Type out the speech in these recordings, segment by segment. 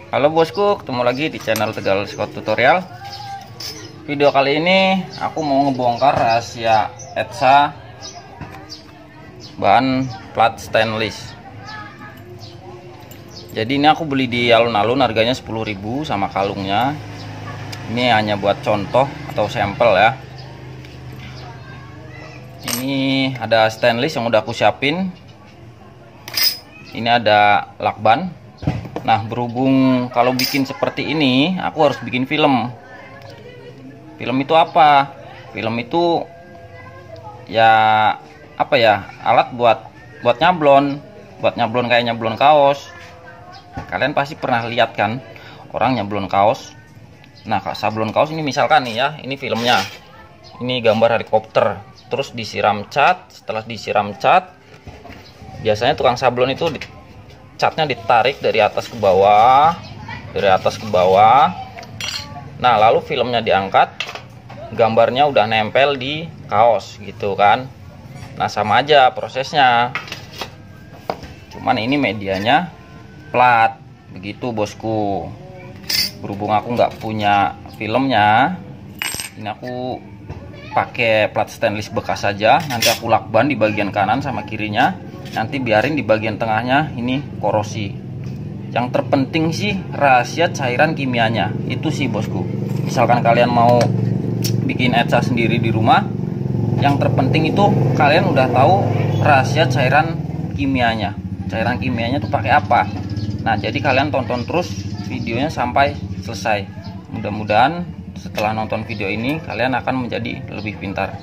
Halo bosku, ketemu lagi di channel Tegal Scott Tutorial. Video kali ini aku mau ngebongkar rahasia Etsa bahan plat stainless. Jadi ini aku beli di alun-alun, harganya 10.000 sama kalungnya. Ini hanya buat contoh atau sampel ya. Ini ada stainless yang udah aku siapin. Ini ada lakban. Nah, berhubung kalau bikin seperti ini, aku harus bikin film. Film itu apa? Film itu ya apa ya? Alat buat nyablon, kayak nyablon kaos. Kalian pasti pernah lihat kan orang nyablon kaos. Nah, sablon kaos ini misalkan nih ya, ini filmnya. Ini gambar helikopter, terus disiram cat. Setelah disiram cat, biasanya tukang sablon itu catnya ditarik dari atas ke bawah, Nah, lalu filmnya diangkat, gambarnya udah nempel di kaos gitu kan. Nah, sama aja prosesnya, cuman ini medianya plat begitu bosku. Berhubung aku nggak punya filmnya, ini aku pakai plat stainless bekas saja. Nanti aku lakban di bagian kanan sama kirinya, nanti biarin di bagian tengahnya ini korosi. Yang terpenting sih rahasia cairan kimianya itu sih bosku. Misalkan kalian mau bikin Etsa sendiri di rumah, yang terpenting itu kalian udah tahu rahasia cairan kimianya. Cairan kimianya tuh pakai apa. Nah, jadi kalian tonton terus videonya sampai selesai. Mudah-mudahan setelah nonton video ini kalian akan menjadi lebih pintar.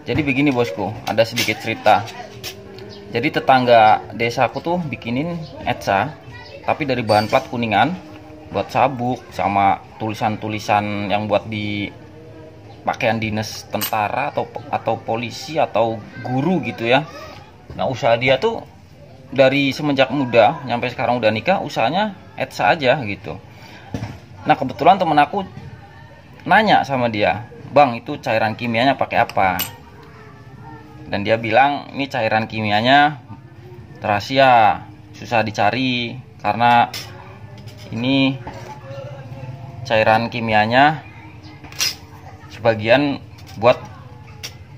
Jadi begini bosku, ada sedikit cerita. Jadi tetangga desaku tuh bikinin Etsa, tapi dari bahan plat kuningan, buat sabuk sama tulisan-tulisan yang buat di pakaian dinas tentara atau polisi atau guru gitu ya. Nah, usaha dia tuh dari semenjak muda sampai sekarang udah nikah, usahanya Etsa aja gitu. Nah, kebetulan temen aku nanya sama dia, "Bang, itu cairan kimianya pakai apa?" Dan dia bilang ini cairan kimianya rahasia, susah dicari karena ini cairan kimianya sebagian buat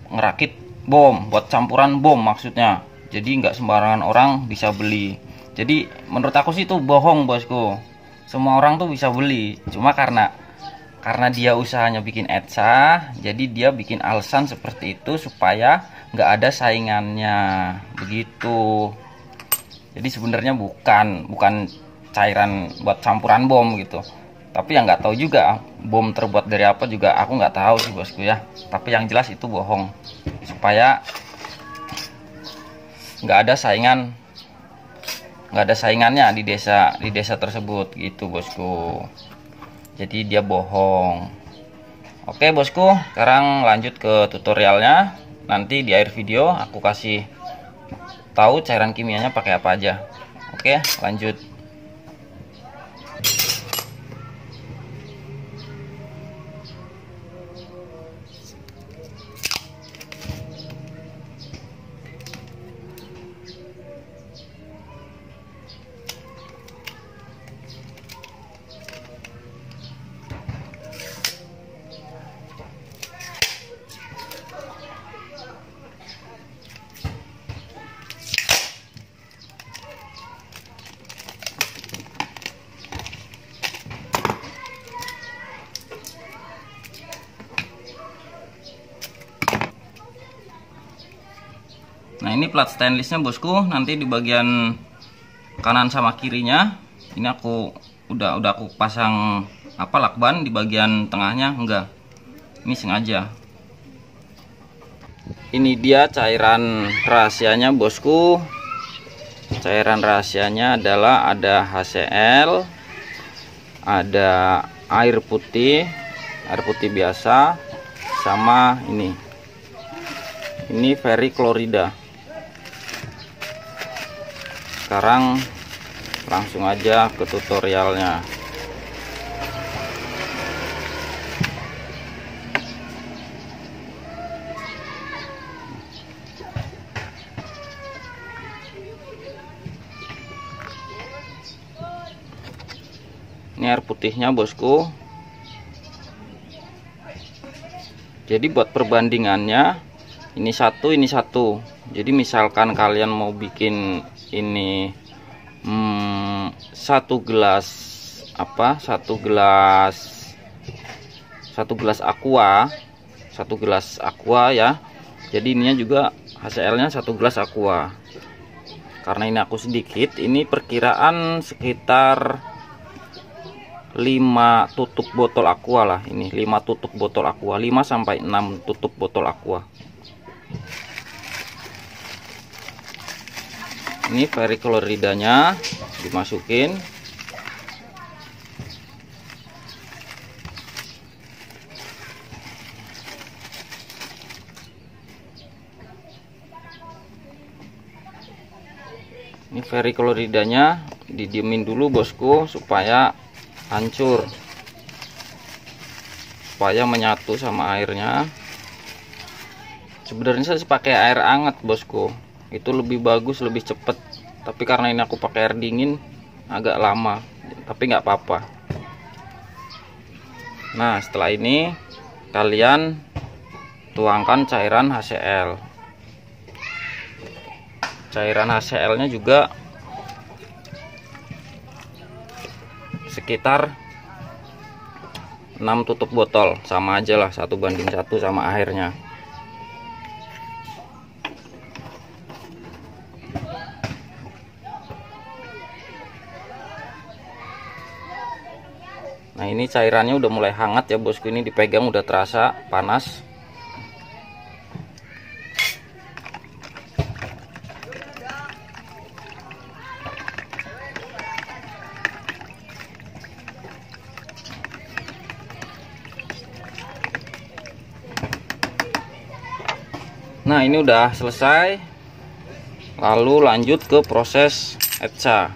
ngerakit bom, buat campuran bom maksudnya. Jadi nggak sembarangan orang bisa beli. Jadi menurut aku sih itu bohong bosku. Semua orang tuh bisa beli, cuma karena dia usahanya bikin Etsa, jadi dia bikin alasan seperti itu supaya nggak ada saingannya begitu. Jadi sebenarnya bukan cairan buat campuran bom gitu. Tapi yang nggak tahu juga bom terbuat dari apa juga aku nggak tahu sih bosku ya. Tapi yang jelas itu bohong supaya nggak ada saingannya di desa tersebut gitu bosku. Jadi dia bohong. Oke bosku, sekarang lanjut ke tutorialnya. Nanti di akhir video aku kasih tahu cairan kimianya pakai apa aja. Oke, lanjut. Nah, ini plat stainlessnya bosku. Nanti di bagian kanan sama kirinya ini aku udah aku pasang lakban. Di bagian tengahnya enggak, ini sengaja. Ini dia cairan rahasianya bosku. Cairan rahasianya adalah ada HCl, ada air putih biasa, sama ini veriklorida. Sekarang langsung aja ke tutorialnya. Ini air putihnya bosku. Jadi buat perbandingannya ini satu, ini satu. Jadi misalkan kalian mau bikin ini satu gelas satu gelas aqua ya. Jadi ininya juga HCl-nya satu gelas aqua. Karena ini aku sedikit, ini perkiraan sekitar 5 tutup botol aqua lah. Ini 5 tutup botol aqua, 5 sampai 6 tutup botol aqua. Ini varicoloridanya dimasukin. Ini varicoloridanya didiemin dulu bosku supaya hancur, supaya menyatu sama airnya. Sebenarnya saya pakai air hangat bosku, itu lebih bagus, lebih cepet. Tapi karena ini aku pakai air dingin agak lama, tapi nggak apa-apa. Nah setelah ini kalian tuangkan cairan HCl. Cairan HCl-nya juga sekitar 6 tutup botol, sama aja lah, 1:1 sama airnya. Nah ini cairannya udah mulai hangat ya bosku, ini dipegang udah terasa panas. Nah ini udah selesai, lalu lanjut ke proses etsa.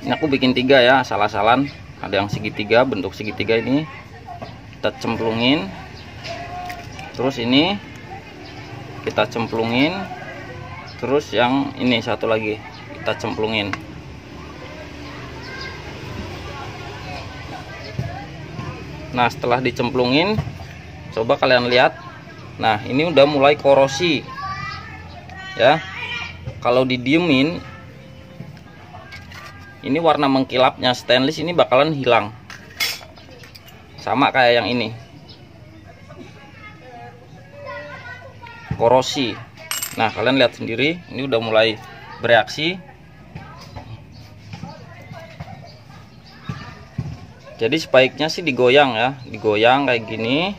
Ini aku bikin 3 ya, asal-asalan, ada yang segitiga, bentuk segitiga. Ini kita cemplungin, terus ini kita cemplungin, terus yang ini satu lagi kita cemplungin. Nah setelah dicemplungin, coba kalian lihat. Nah ini udah mulai korosi ya. Kalau didiemin, ini warna mengkilapnya stainless ini bakalan hilang, sama kayak yang ini, korosi. Nah kalian lihat sendiri, ini udah mulai bereaksi. Jadi sebaiknya sih digoyang ya, digoyang kayak gini.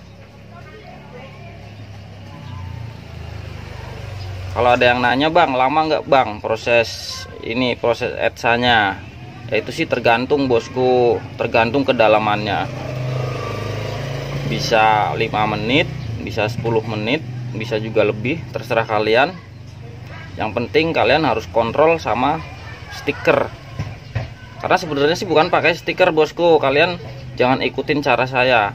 Kalau ada yang nanya, bang lama nggak bang proses ini, proses etsanya? Ya itu sih tergantung bosku, tergantung kedalamannya. Bisa 5 menit, bisa 10 menit, bisa juga lebih, terserah kalian. Yang penting kalian harus kontrol sama stiker. Karena sebenarnya sih bukan pakai stiker bosku, kalian jangan ikutin cara saya.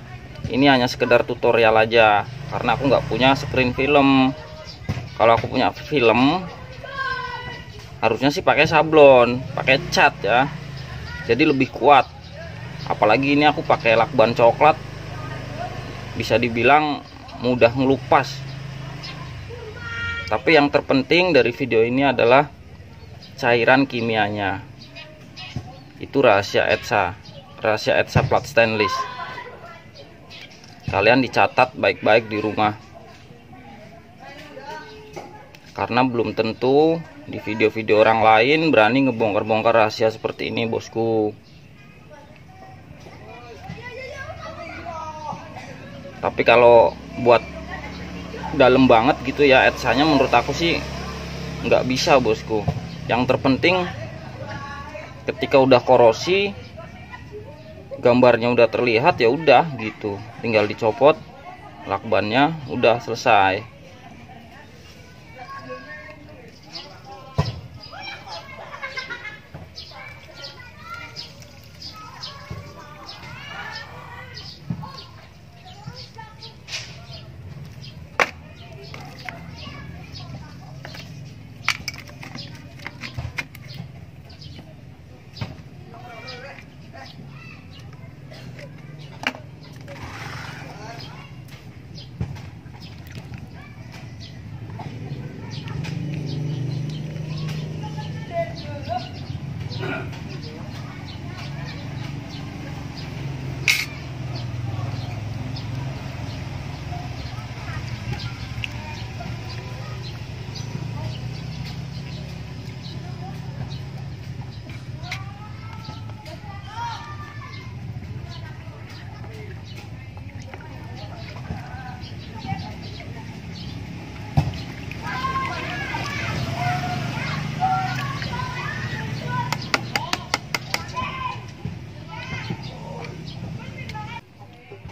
Ini hanya sekedar tutorial aja, karena aku nggak punya screen film. Kalau aku punya film, harusnya sih pakai sablon, pakai cat ya, jadi lebih kuat. Apalagi ini aku pakai lakban coklat, bisa dibilang mudah ngelupas. Tapi yang terpenting dari video ini adalah cairan kimianya. Itu rahasia etsa plat stainless. Kalian dicatat baik-baik di rumah, karena belum tentu di video-video orang lain berani ngebongkar-bongkar rahasia seperti ini bosku. Tapi kalau buat dalam banget gitu ya etsanya, menurut aku sih nggak bisa bosku. Yang terpenting ketika udah korosi, gambarnya udah terlihat, ya udah gitu, tinggal dicopot lakbannya, udah selesai.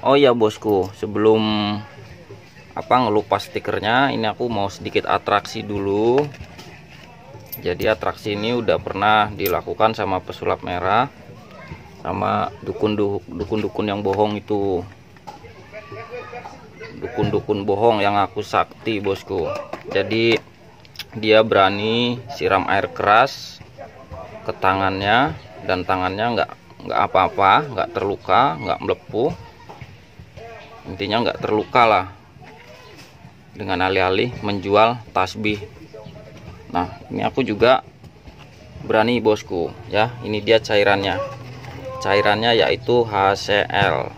Oh iya bosku, sebelum ngelupas stikernya, ini aku mau sedikit atraksi dulu. Jadi atraksi ini udah pernah dilakukan sama pesulap merah, sama dukun-dukun yang bohong itu. Dukun-dukun bohong yang aku sakti bosku. Jadi dia berani siram air keras ke tangannya, dan tangannya nggak apa-apa, nggak terluka, nggak melepuh. Intinya nggak terluka lah, dengan alih-alih menjual tasbih. Nah ini aku juga berani bosku ya. Ini dia cairannya yaitu HCl.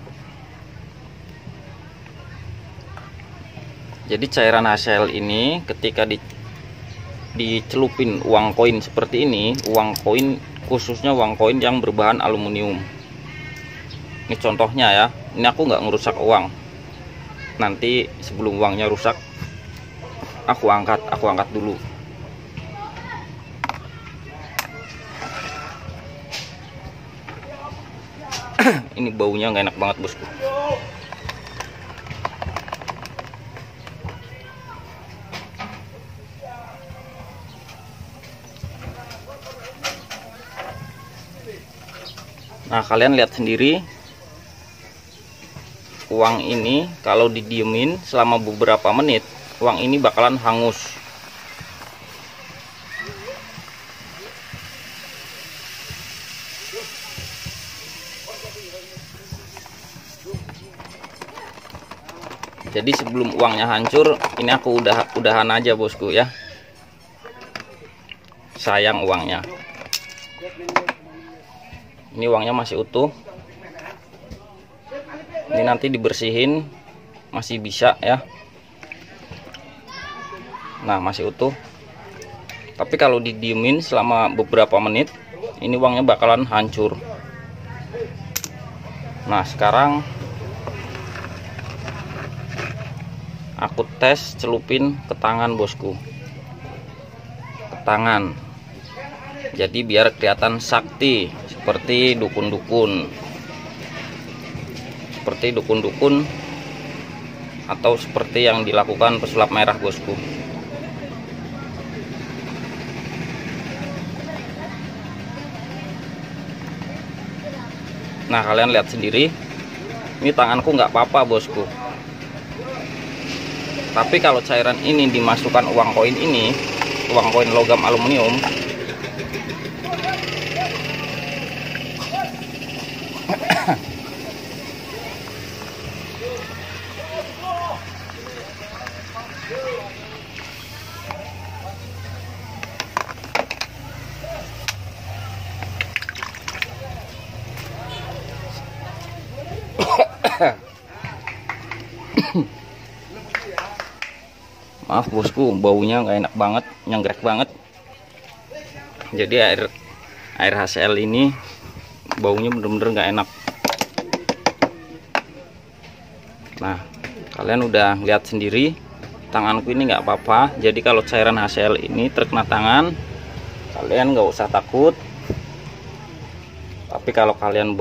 Jadi cairan HCl ini ketika dicelupin uang koin seperti ini, uang koin khususnya uang koin yang berbahan aluminium. Ini contohnya ya, ini aku nggak ngerusak uang. Nanti sebelum uangnya rusak aku angkat dulu. Ini baunya nggak enak banget bosku. Nah kalian lihat sendiri, uang ini kalau didiemin selama beberapa menit, uang ini bakalan hangus. Jadi sebelum uangnya hancur, ini aku udahan aja bosku ya. Sayang uangnya. Ini uangnya masih utuh. Ini nanti dibersihin masih bisa ya. Nah masih utuh. Tapi kalau didiemin selama beberapa menit, ini uangnya bakalan hancur. Nah sekarang aku tes celupin ke tangan bosku. Ke tangan. Jadi biar kelihatan sakti seperti dukun-dukun. Seperti dukun-dukun atau seperti yang dilakukan pesulap merah bosku. Nah kalian lihat sendiri, ini tanganku nggak apa-apa bosku. Tapi kalau cairan ini dimasukkan uang koin ini, uang koin logam aluminium, maaf bosku, baunya nggak enak banget, nyenggrek banget. Jadi air HCl ini baunya bener-bener nggak enak. Nah kalian udah lihat sendiri, tanganku ini nggak apa-apa. Jadi kalau cairan HCl ini terkena tangan, kalian nggak usah takut. Tapi kalau kalian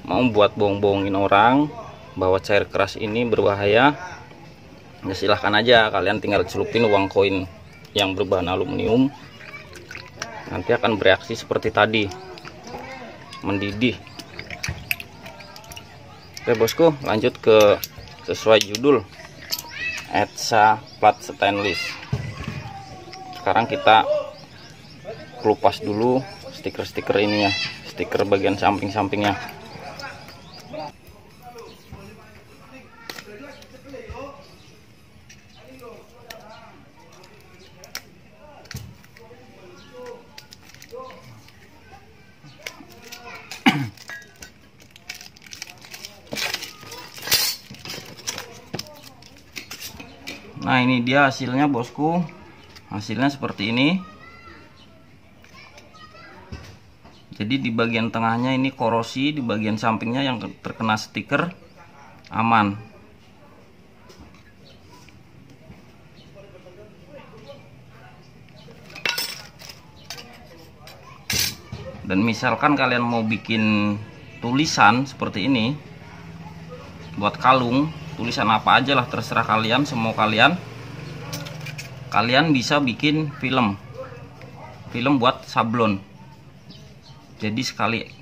mau buat bohong-bohongin orang bahwa cair keras ini berbahaya, ya silahkan aja. Kalian tinggal celupin uang koin yang berbahan aluminium, nanti akan bereaksi seperti tadi, mendidih. Oke bosku, lanjut ke sesuai judul, Etsa plat stainless. Sekarang kita kelupas dulu stiker-stiker ininya, stiker bagian samping-sampingnya. Nah ini dia hasilnya bosku, hasilnya seperti ini. Jadi di bagian tengahnya ini korosi, di bagian sampingnya yang terkena stiker aman. Dan misalkan kalian mau bikin tulisan seperti ini, buat kalung, tulisan apa aja lah, terserah kalian, semua kalian bisa bikin film buat sablon. Jadi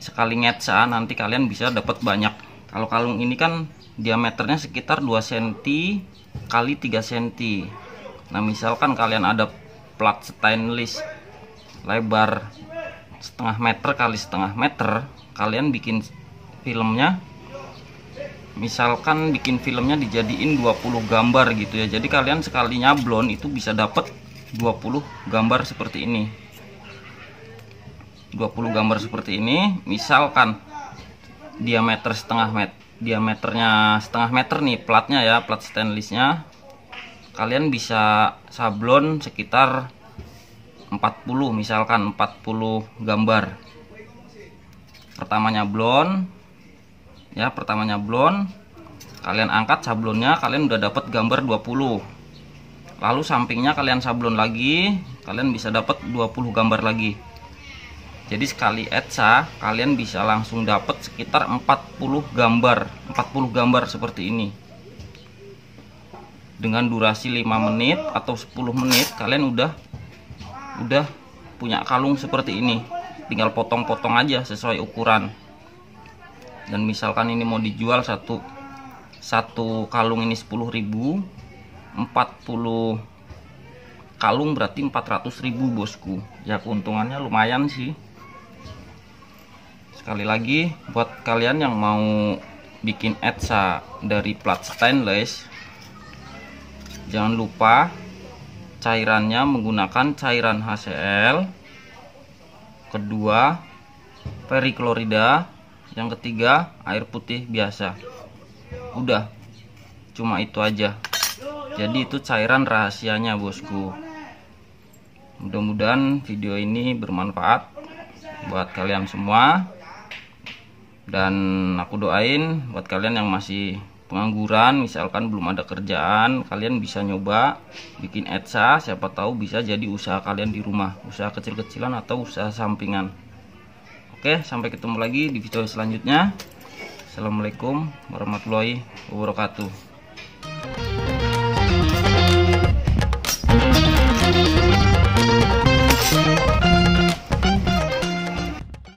sekali ngetsa nanti kalian bisa dapat banyak. Kalau kalung ini kan diameternya sekitar 2 cm kali 3 cm. Nah misalkan kalian ada plat stainless lebar setengah meter kali setengah meter, kalian bikin filmnya, misalkan bikin filmnya dijadiin 20 gambar gitu ya. Jadi kalian sekali nyablon itu bisa dapat 20 gambar seperti ini. 20 gambar seperti ini. Misalkan diameternya setengah meter nih platnya ya, plat stainlessnya, kalian bisa sablon sekitar 40, misalkan 40 gambar. Pertama nyablon, kalian angkat sablonnya, kalian udah dapat gambar 20. Lalu sampingnya kalian sablon lagi, kalian bisa dapat 20 gambar lagi. Jadi sekali etsa kalian bisa langsung dapat sekitar 40 gambar seperti ini. Dengan durasi 5 menit atau 10 menit kalian udah punya kalung seperti ini. Tinggal potong-potong aja sesuai ukuran. Dan misalkan ini mau dijual satu kalung ini 10.000, 40 kalung berarti 400.000 bosku. Ya keuntungannya lumayan sih. Sekali lagi buat kalian yang mau bikin etsa dari plat stainless, jangan lupa cairannya menggunakan cairan HCl, kedua periklorida, yang ketiga air putih biasa. Udah, cuma itu aja. Jadi itu cairan rahasianya bosku. Mudah-mudahan video ini bermanfaat buat kalian semua. Dan aku doain buat kalian yang masih pengangguran, misalkan belum ada kerjaan, kalian bisa nyoba bikin etsa, siapa tahu bisa jadi usaha kalian di rumah, usaha kecil-kecilan atau usaha sampingan. Oke, sampai ketemu lagi di video selanjutnya. Assalamualaikum warahmatullahi wabarakatuh.